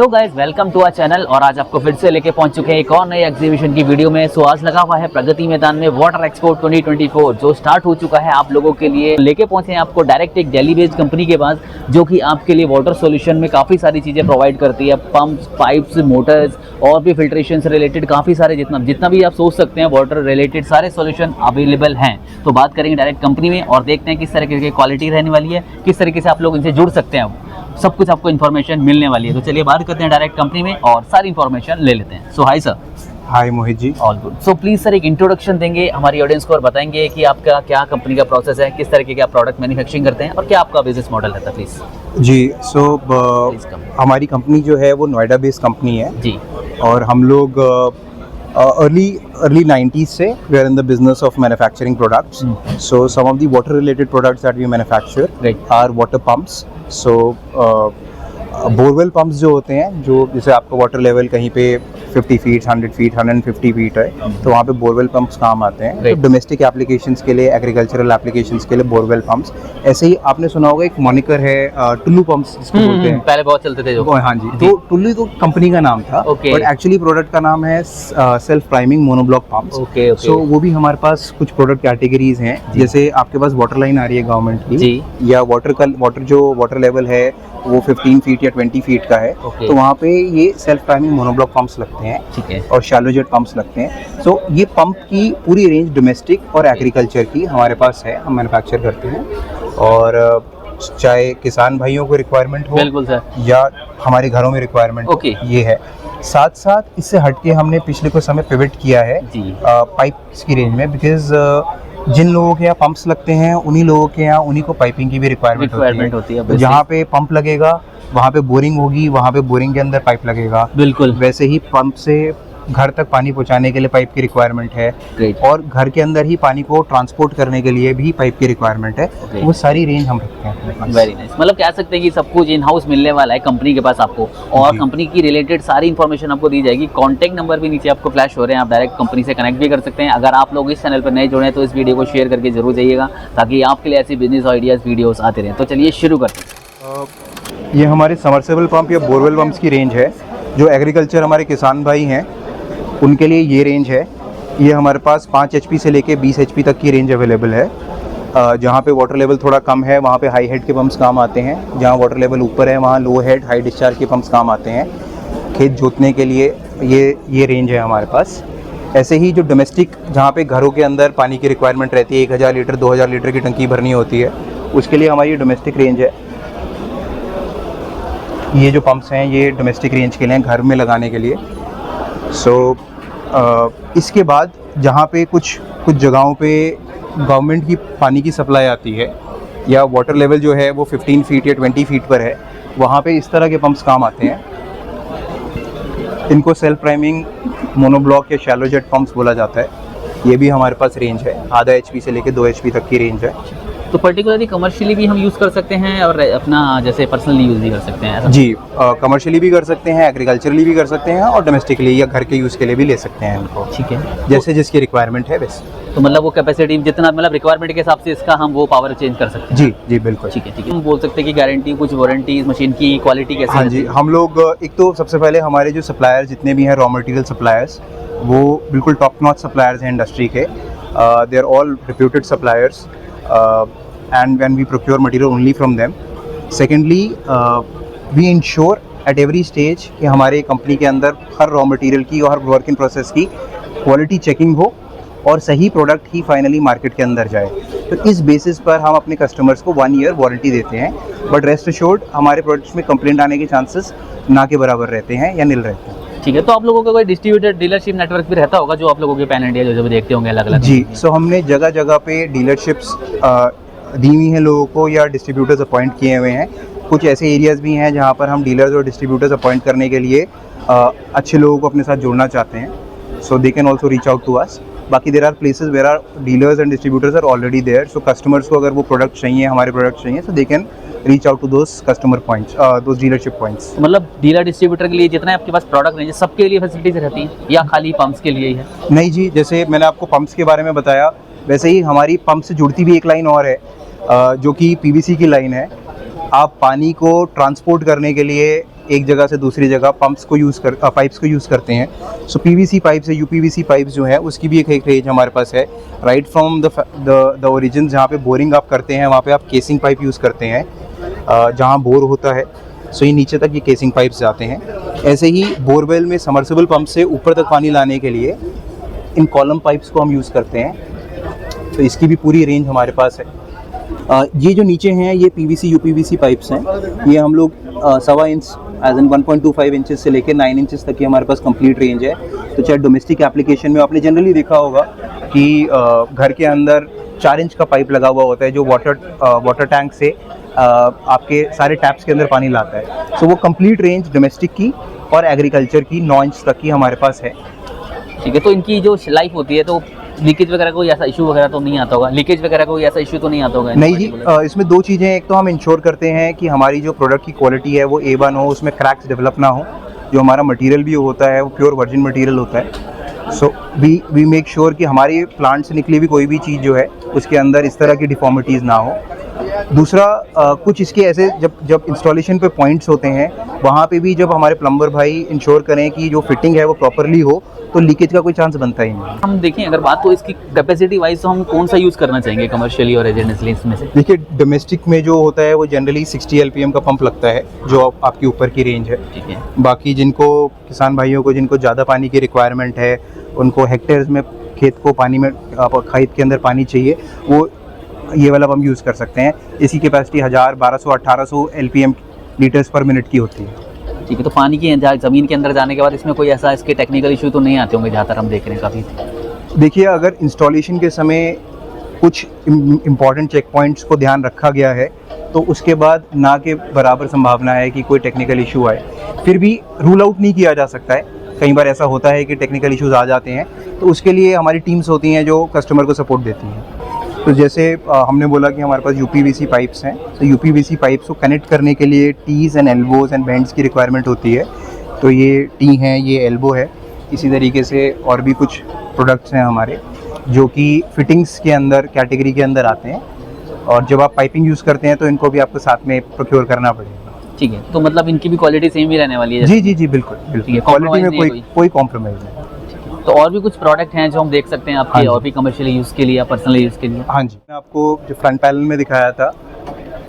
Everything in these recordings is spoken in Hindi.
Hello guys, welcome to our channel. और आज आपको फिर से लेके पहुंच चुके हैं एक और नई एग्जीबिशन की वीडियो में। सो आज लगा हुआ है प्रगति मैदान में वाटर एक्सपो 2024 जो स्टार्ट हो चुका है आप लोगों के लिए। लेके पहुंचे हैं आपको डायरेक्ट एक दिल्ली बेस्ड कंपनी के पास जो कि आपके लिए वाटर सॉल्यूशन में काफ़ी सारी चीज़ें प्रोवाइड करती है। पंप्स, पाइप्स, मोटर्स और भी फिल्ट्रेशन से रिलेटेड काफ़ी सारे जितना भी आप सोच सकते हैं वाटर रिलेटेड सारे सॉल्यूशन अवेलेबल हैं। तो बात करेंगे डायरेक्ट कंपनी में और देखते हैं किस तरीके की क्वालिटी रहने वाली है, किस तरीके से आप लोग इनसे जुड़ सकते हैं। सब कुछ आपको इन्फॉर्मेशन मिलने वाली है। तो चलिए बात करते हैं डायरेक्ट कंपनी में और सारी इन्फॉर्मेशन ले लेते हैं। So hi sir. Hi Mohit ji. All good. So please sir एक इंट्रोडक्शन देंगे हमारी ऑडियंस को और बताएंगे कि आपका क्या कंपनी का प्रोसेस है, किस तरीके के आप प्रोडक्ट मैन्युफैक्चरिंग करते हैं और क्या आपका बिजनेस मॉडल रहता है प्लीज़। जी हमारी कंपनी जो है वो नोएडा बेस्ड कंपनी है जी। और हम लोग early 90s से we are in the business of manufacturing products. So some of the water related products that we manufacture are water pumps. So borewell pumps जो होते हैं, जो जैसे आपका वाटर लेवल कहीं पे 50 फीट, 100 फीट, 150 फीट है तो वहाँ पे बोरवेल पंप्स काम आते हैं। तो डोमेस्टिक एप्लीकेशंस के लिए, एग्रीकल्चरल एप्लीकेशंस के लिए बोरवेल पंप्स। ऐसे ही आपने सुना होगा एक मॉनिकर है टुल्लू पंप्स जिसको बोलते हैं, पहले बहुत चलते थे जो। हाँ जी। तो टुल्लू तो कंपनी का नाम था, बट एक्चुअली प्रोडक्ट का नाम है सेल्फ प्राइमिंग मोनोब्लॉक पंप्स। सो वो भी हमारे पास कुछ प्रोडक्ट कैटेगरीज हैं। जैसे आपके पास वाटर लाइन आ रही है गवर्नमेंट की, या वाटर लेवल है वो 15 फीट या 20 फीट का है, तो वहाँ पे ये सेल्फ प्राइमिंग मोनोब्लॉक पंप्स लगते हैं, ठीक है, और शैलो जेट पंप्स लगते हैं। सो ये पंप की पूरी रेंज डोमेस्टिक और एग्रीकल्चर की हमारे पास है, हम मैन्युफैक्चर करते हैं। और चाहे किसान भाइयों को रिक्वायरमेंट हो, बिल्कुल सर, या हमारे घरों में रिक्वायरमेंट हो, ये है। साथ साथ इससे हटके हमने पिछले कुछ समय पिवट किया है पाइप्स की रेंज में, बिकॉज जिन लोगों के यहाँ पंप्स लगते हैं उन्हीं लोगों के यहाँ उन्हीं को पाइपिंग की भी रिक्वायरमेंट होती है। जहाँ पे पंप लगेगा वहाँ पे बोरिंग होगी, वहाँ पे बोरिंग के अंदर पाइप लगेगा। बिल्कुल वैसे ही पंप से घर तक पानी पहुँचाने के लिए पाइप की रिक्वायरमेंट है, और घर के अंदर ही पानी को ट्रांसपोर्ट करने के लिए भी पाइप की रिक्वायरमेंट है। वो सारी रेंज हम रखते हैं। Very nice. मतलब कह सकते हैं कि सब कुछ इन हाउस मिलने वाला है कंपनी के पास आपको, और कंपनी की रिलेटेड सारी इन्फॉर्मेशन आपको दी जाएगी। कॉन्टैक्ट नंबर भी नीचे आपको फ्लैश हो रहे हैं, आप डायरेक्ट कंपनी से कनेक्ट भी कर सकते हैं। अगर आप लोग इस चैनल पर नए जुड़े हैं तो इस वीडियो को शेयर करके जरूर जाइएगा, ताकि आपके लिए ऐसी बिजनेस आइडियाज़ वीडियोस आते रहें। तो चलिए शुरू करते हैं। ये हमारे समरसेबल पंप या बोरवेल पंप्स की रेंज है। जो एग्रीकल्चर हमारे किसान भाई हैं उनके लिए ये रेंज है। ये हमारे पास 5 HP से लेके 20 HP तक की रेंज अवेलेबल है। जहाँ पे वाटर लेवल थोड़ा कम है वहाँ पे हाई हेड के पंप्स काम आते हैं, जहाँ वाटर लेवल ऊपर है वहाँ लो हेड हाई डिस्चार्ज के पंप्स काम आते हैं। खेत जोतने के लिए ये रेंज है हमारे पास। ऐसे ही जो डोमेस्टिक, जहाँ पे घरों के अंदर पानी की रिक्वायरमेंट रहती है, 1000 लीटर 2000 लीटर की टंकी भरनी होती है, उसके लिए हमारी डोमेस्टिक रेंज है। ये जो पंप्स हैं ये डोमेस्टिक रेंज के लिए हैं, घर में लगाने के लिए। इसके बाद जहाँ पे कुछ जगहों पे गवर्नमेंट की पानी की सप्लाई आती है, या वाटर लेवल जो है वो 15 फीट या 20 फीट पर है, वहाँ पे इस तरह के पंप्स काम आते हैं। इनको सेल्फ प्राइमिंग मोनोब्लॉक या शैलो जेट पंप्स बोला जाता है। ये भी हमारे पास रेंज है, आधा HP से लेके 2 HP तक की रेंज है। तो पर्टिकुलरली कमर्शियली भी हम यूज़ कर सकते हैं और अपना जैसे पर्सनली यूज़ भी कर सकते हैं ऐसा? जी, कमर्शियली भी कर सकते हैं, एग्रीकल्चरली भी कर सकते हैं, और डोमेस्टिकली या घर के यूज़ के लिए भी ले सकते हैं इनको। ठीक है, जैसे जिसकी रिक्वायरमेंट है वैसे। तो मतलब वो कैपेसिटी जितना, मतलब रिक्वायरमेंट के हिसाब से इसका हम वो पावर चेंज कर सकते हैं। जी जी बिल्कुल। ठीक है। हम बोल सकते हैं कि गारंटी, कुछ वारंटी, इस मशीन की क्वालिटी कैसी? हाँ जी, हम लोग एक तो सबसे पहले हमारे जो सप्लायर्स जितने भी हैं, रॉ मटेरियल सप्लायर्स, वो बिल्कुल टॉप नॉच सप्लायर्स हैं इंडस्ट्री के। They are all reputed suppliers and when we procure material only from them. Secondly, we ensure at every stage कि हमारे कंपनी के अंदर हर रॉ मटेरियल की और हर वर्क इन प्रोसेस की क्वालिटी चेकिंग हो और सही प्रोडक्ट ही फाइनली मार्केट के अंदर जाए। तो इस बेसिस पर हम अपने कस्टमर्स को 1 ईयर वारंटी देते हैं, बट रेस्ट अश्योर्ड हमारे प्रोडक्ट्स में कंप्लेंट आने के चांसेस ना के बराबर रहते हैं या नील रहते हैं। ठीक है। तो आप लोगों का कोई डिस्ट्रीब्यूटर डीलरशिप नेटवर्क भी रहता होगा जो आप लोगों के पैन इंडिया जो भी देखते होंगे अलग अलग? जी, सो हमने जगह जगह पे डीलरशिप्स दी हुई हैं लोगों को, या डिस्ट्रीब्यूटर्स अपॉइंट किए हुए हैं। कुछ ऐसे एरियाज़ भी हैं जहाँ पर हम डीलर्स और डिस्ट्रीब्यूटर्स अपॉइंट करने के लिए अच्छे लोगों को अपने साथ जोड़ना चाहते हैं। So they can also reach out to us. बाकी there are places where are dealers and distributors are already there. So customers को अगर वो प्रोडक्ट चाहिए, हमारे प्रोडक्ट चाहिए, so they can reach out to those customer points, those dealership points. मतलब डीलर डिस्ट्रीब्यूटर के लिए जितना आपके पास प्रोडक्ट रहेंगे सबके लिए फैसिलिटीज रहती हैं या खाली पंप्स के लिए ही है? नहीं जी, जैसे मैंने आपको पंप्स के बारे में बताया, वैसे ही हमारी पंप से जुड़ती भी एक लाइन और है जो कि PVC की लाइन है। आप पानी को ट्रांसपोर्ट करने के लिए एक जगह से दूसरी जगह पाइप्स को यूज़ करते हैं। सो पीवीसी पाइप्स है, यूपीवीसी पाइप्स जो है उसकी भी एक रेंज हमारे पास है। राइट फ्रॉम द ओरिजिन, जहाँ पे बोरिंग आप करते हैं वहाँ पे आप केसिंग पाइप यूज़ करते हैं, जहाँ बोर होता है सो ये नीचे तक ये केसिंग पाइप्स जाते हैं। ऐसे ही बोरवेल में समर्सिबल पंप से ऊपर तक पानी लाने के लिए इन कॉलम पाइप्स को हम यूज़ करते हैं। तो इसकी भी पूरी रेंज हमारे पास है। ये जो नीचे हैं ये पीवीसी यूपीवीसी पाइप्स हैं। ये हम लोग 1.25 इंच एज इन 1.25 इंचेस से लेकर 9 इंचेस तक की हमारे पास कंप्लीट रेंज है। तो चाहे डोमेस्टिक एप्लीकेशन में आपने जनरली देखा होगा कि घर के अंदर 4 इंच का पाइप लगा हुआ होता है जो वाटर टैंक से आपके सारे टैप्स के अंदर पानी लाता है। सो वो कंप्लीट रेंज डोमेस्टिक की और एग्रीकल्चर की 9 इंच तक की हमारे पास है। ठीक है, तो इनकी जो लाइफ होती है तो लीकेज वगैरह कोई ऐसा इशू वगैरह तो नहीं आता होगा? लीकेज वगैरह कोई ऐसा इशू तो नहीं आता होगा? नहीं जी, इसमें 2 चीज़ें हैं। एक तो हम इंश्योर करते हैं कि हमारी जो प्रोडक्ट की क्वालिटी है वो A1 हो, उसमें क्रैक्स डेवलप ना हो। जो हमारा मटेरियल भी होता है वो प्योर वर्जिन मटेरियल होता है। सो वी मेक श्योर कि हमारे प्लांट से निकली हुई कोई भी चीज़ जो है उसके अंदर इस तरह की डिफॉर्मिटीज़ ना हो। दूसरा, कुछ इसके ऐसे जब इंस्टॉलेशन पे पॉइंट्स होते हैं वहाँ पे भी जब हमारे प्लम्बर भाई इंश्योर करें कि जो फिटिंग है वो प्रॉपरली हो तो लीकेज का कोई चांस बनता ही नहीं। हम देखें अगर बात तो इसकी कैपेसिटी वाइज तो हम कौन सा यूज़ करना चाहेंगे कमर्शियली और रेजिडेंशियली इसमें से? देखिए, डोमेस्टिक में जो होता है वो जनरली 60 LPM का पंप लगता है जो आपकी ऊपर की रेंज है। ठीक है। बाकी जिनको किसान भाइयों को जिनको ज़्यादा पानी की रिक्वायरमेंट है, उनको हेक्टेयर्स में खेत को पानी में खेत के अंदर पानी चाहिए, वो ये वाला पंप यूज़ कर सकते हैं। इसकी कैपेसिटी 1000, 1200, 1800 LPM लीटर्स पर मिनट की होती है। ठीक है, तो पानी की ज़मीन के अंदर जाने के बाद इसमें कोई ऐसा इसके टेक्निकल इशू तो नहीं आते होंगे जहाँ तक हम देख रहे हैं काफ़ी? देखिए, अगर इंस्टॉलेशन के समय कुछ इम्पॉर्टेंट चेक पॉइंट्स को ध्यान रखा गया है तो उसके बाद ना के बराबर संभावना है कि कोई टेक्निकल इशू आए। फिर भी रूल आउट नहीं किया जा सकता है। कई बार ऐसा होता है कि टेक्निकल इश्यूज आ जाते हैं, तो उसके लिए हमारी टीम्स होती हैं जो कस्टमर को सपोर्ट देती हैं। तो जैसे हमने बोला कि हमारे पास यूपीवीसी पाइप्स हैं, तो यूपीवीसी पाइप्स को कनेक्ट करने के लिए tees and elbows and bends की रिक्वायरमेंट होती है। तो ये टी है, ये एल्बो है। इसी तरीके से और भी कुछ प्रोडक्ट्स हैं हमारे जो कि फिटिंग्स के अंदर कैटेगरी के अंदर आते हैं, और जब आप पाइपिंग यूज़ करते हैं तो इनको भी आपको साथ में प्रोक्योर करना पड़ेगा। ठीक है, तो मतलब इनकी भी क्वालिटी सेम ही रहने वाली है? जी जी जी, बिल्कुल बिल्कुल, क्वालिटी में कोई कॉम्प्रोमाइज़ नहीं। तो और भी कुछ प्रोडक्ट हैं जो हम देख सकते हैं आपके? हाँ, और भी कमर्शियल यूज़ के लिए या पर्सनल यूज़ के लिए? हाँ जी, मैं आपको जो फ्रंट पैनल में दिखाया था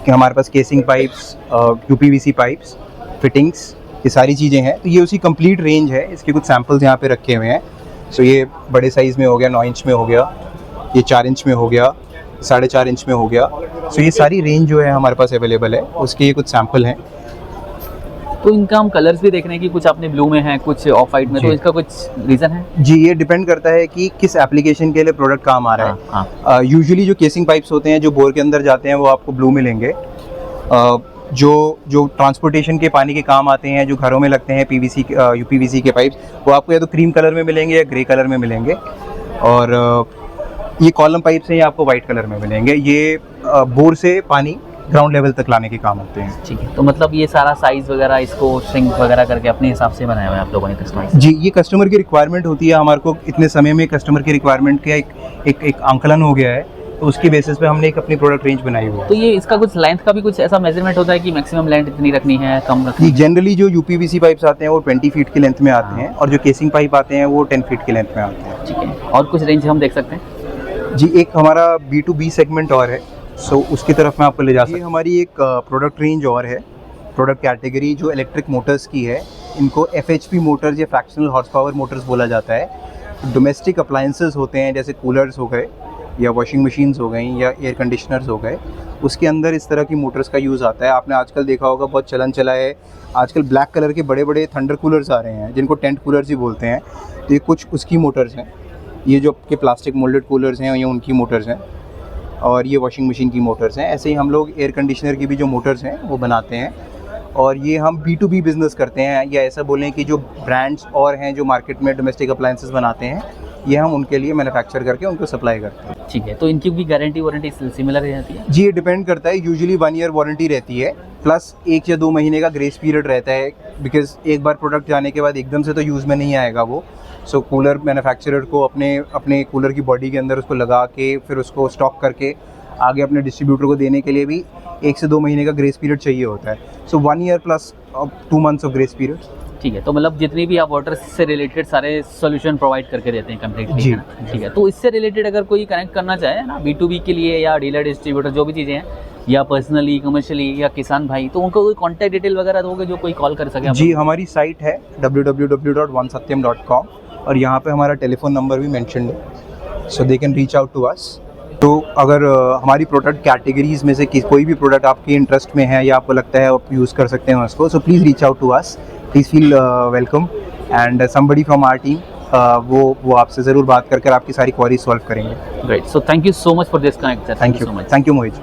कि हमारे पास casing pipes, UPVC pipes, fittings, ये सारी चीज़ें हैं। तो ये उसी कंप्लीट रेंज है। इसके कुछ सैम्पल्स यहाँ पे रखे हुए हैं। सो ये बड़े साइज़ में हो गया, 9 इंच में हो गया, ये 4 इंच में हो गया, 4.5 इंच में हो गया। सो ये सारी रेंज जो है हमारे पास अवेलेबल है, उसके ये कुछ सैम्पल हैं। तो इनका हम कलर्स भी देख रहे हैं कि कुछ आपने ब्लू में है, कुछ ऑफ वाइट में, तो इसका कुछ रीज़न है? जी, ये डिपेंड करता है कि किस एप्लीकेशन के लिए प्रोडक्ट काम आ रहा है। यूजुअली जो केसिंग पाइप्स होते हैं जो बोर के अंदर जाते हैं वो आपको ब्लू मिलेंगे। जो ट्रांसपोर्टेशन के पानी के काम आते हैं, जो घरों में लगते हैं पीवीसी यूपीवीसी के पाइप्स, वो आपको या तो क्रीम कलर में मिलेंगे या ग्रे कलर में मिलेंगे। और ये कॉलम पाइप्स हैं, ये आपको वाइट कलर में मिलेंगे। ये बोर से पानी ग्राउंड लेवल तक लाने के काम होते हैं। ठीक है, तो मतलब ये सारा साइज वगैरह इसको श्रिंक वगैरह करके अपने हिसाब से बनाया हुआ है आप लोगों ने कस्टमाइज? जी, ये कस्टमर की रिक्वायरमेंट होती है। हमारे को इतने समय में कस्टमर की रिक्वायरमेंट का एक आंकलन हो गया है, तो उसकी बेसिस पे हमने एक अपनी प्रोडक्ट रेंज बनाई हुई है। तो ये इसका कुछ लेंथ का भी कुछ ऐसा मेजरमेंट होता है कि मैक्सिमम लेंथ इतनी रखनी है, कम रखनी है? जनरली जो यूपीवीसी पाइप्स आते हैं वो 20 फीट की लेंथ में आते हैं, और जो केसिंग पाइप आते हैं वो 10 फीट की लेंथ में आते हैं। ठीक है, और कुछ रेंज हम देख सकते हैं? जी, एक हमारा B2B सेगमेंट और है, सो उसकी तरफ मैं आपको ले जा सकता हूँ। ये हमारी एक प्रोडक्ट रेंज और है, प्रोडक्ट कैटेगरी जो इलेक्ट्रिक मोटर्स की है। इनको FHP मोटर्स या फ्रैक्शनल हॉर्स पावर मोटर्स बोला जाता है। डोमेस्टिक अप्लायंसेस होते हैं, जैसे कूलर्स हो गए या वॉशिंग मशीन्स हो गई या एयर कंडीशनर्स हो गए, उसके अंदर इस तरह की मोटर्स का यूज़ आता है। आपने आजकल देखा होगा, बहुत चलन चला है आजकल ब्लैक कलर के बड़े बड़े थंडर कूलर्स आ रहे हैं, जिनको टेंट कूलर्स ही बोलते हैं। तो ये कुछ उसकी मोटर्स हैं। ये जो आपके प्लास्टिक मोल्डेड कूलर्स हैं ये उनकी मोटर्स हैं, और ये वॉशिंग मशीन की मोटर्स हैं। ऐसे ही हम लोग एयर कंडीशनर की भी जो मोटर्स हैं वो बनाते हैं, और ये हम B2B बिज़नेस करते हैं, या ऐसा बोलें कि जो ब्रांड्स और हैं जो मार्केट में डोमेस्टिक अप्लायंसेस बनाते हैं, ये हम उनके लिए मैन्युफैक्चर करके उनको सप्लाई करते हैं। ठीक है, तो इनकी भी गारंटी वारंटी सिमिलर रहती है? जी, ये डिपेंड करता है। यूजुअली 1 ईयर वारंटी रहती है, प्लस 1 या 2 महीने का ग्रेस पीरियड रहता है, बिकॉज एक बार प्रोडक्ट जाने के बाद एकदम से तो यूज़ में नहीं आएगा वो। सो कूलर मैन्युफैक्चरर को अपने कूलर की बॉडी के अंदर उसको लगा के फिर उसको स्टॉक करके आगे अपने डिस्ट्रीब्यूटर को देने के लिए भी 1 से 2 महीने का ग्रेस पीरियड चाहिए होता है। सो 1 year plus 2 months of grace period. ठीक है, तो मतलब जितनी भी आप वाटर से रिलेटेड सारे सॉल्यूशन प्रोवाइड करके देते हैं कंप्लीटली, है ना? ठीक है, तो इससे रिलेटेड अगर कोई कनेक्ट करना चाहे ना B2B के लिए या डीलर डिस्ट्रीब्यूटर जो भी चीज़ें हैं, या पर्सनली कमर्शियली या किसान भाई, तो उनको कोई कॉन्टैक्ट डिटेल वगैरह दोगे जो कोई कॉल कर सके? जी, हमारी साइट है www.onesatyam.com और यहाँ पे हमारा टेलीफोन नंबर भी मेंशन्ड है, so they can reach out to us. तो अगर हमारी प्रोडक्ट कैटेगरीज में से कोई भी प्रोडक्ट आपके इंटरेस्ट में है या आपको लगता है आप यूज़ कर सकते हैं उसको, so please reach out to us, please feel welcome and somebody from our team वो आपसे ज़रूर बात कर आपकी सारी क्वेरीज सॉल्व करेंगे। Great, so thank you so much for this connect sir. Thank you Mohit.